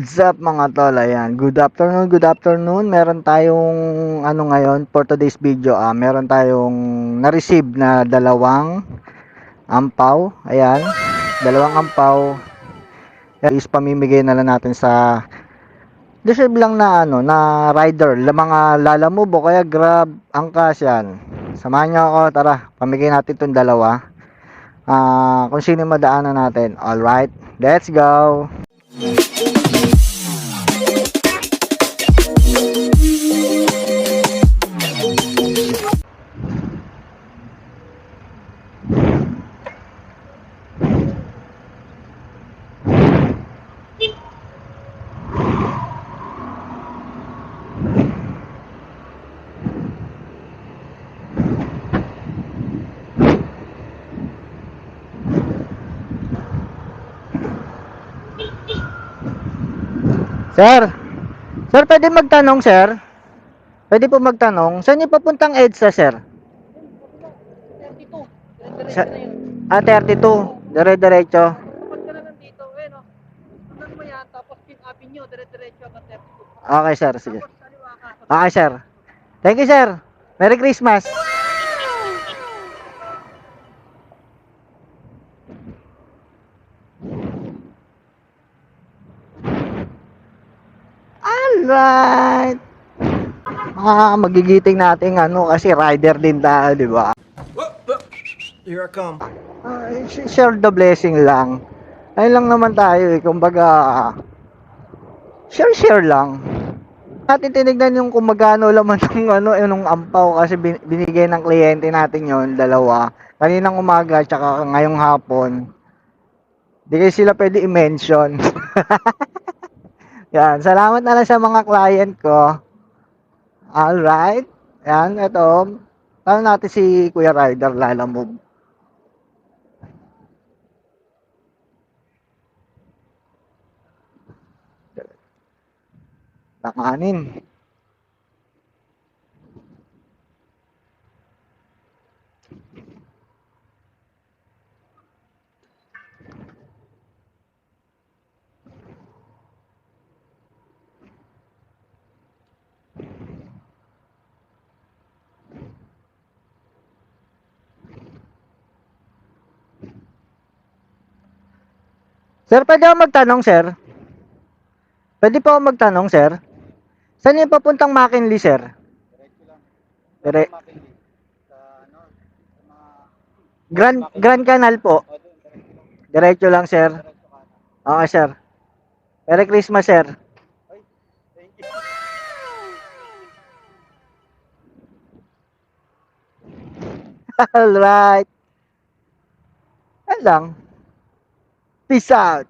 What's up mga tol? Ayan, good afternoon. Meron tayong ano ngayon for today's video. Meron tayong na-receive na dalawang ampaw. Ayan, dalawang ampaw. Is pamimigay na lang natin sa deserve lang na ano, na rider, mga Lalamove o kaya Grab, Angkas yan. Samahan niyo ako, tara, pamigay natin 'tong dalawa. Kung sino yung madaanan natin. All right, let's go. Sir, sir, pwede magtanong, sir? Pwede po magtanong, saan yung papuntang EDSA, sir? 32. Sa, Dire-diretso na yun. 32, dire-diretso. Kapag ka na nandito, no? Sundan mo yan, tapos Fifth Avenue, dire-diretso hanggang 32. Okay, sir, sige. Tapos kaliwa ka. Okay, sir. Thank you, sir. Merry Christmas. Alright. Magigiting natin ano kasi rider din tayo, di ba? Here I come. Share the blessing lang. Ayun lang naman tayo eh. Kumbaga, share lang. Natin tinignan yung kung magkano laman ng ano, yung ampaw kasi binigay ng kliyente natin yon dalawa. Kaninang umaga tsaka ngayong hapon. Di kayo sila pwede i-mention. Yan, salamat na lang sa mga client ko. Alright. Yan, ito. Tanong natin si Kuya Rider Lalamove. Nakanin. Sir, pwede ako magtanong, sir? Pwede po ako magtanong, sir? Saan yung papuntang McKinley, sir? Dire Grand Canal po. Diretso lang, sir. Okay, sir. Merry Christmas, sir. Alright. Yan lang. Peace out.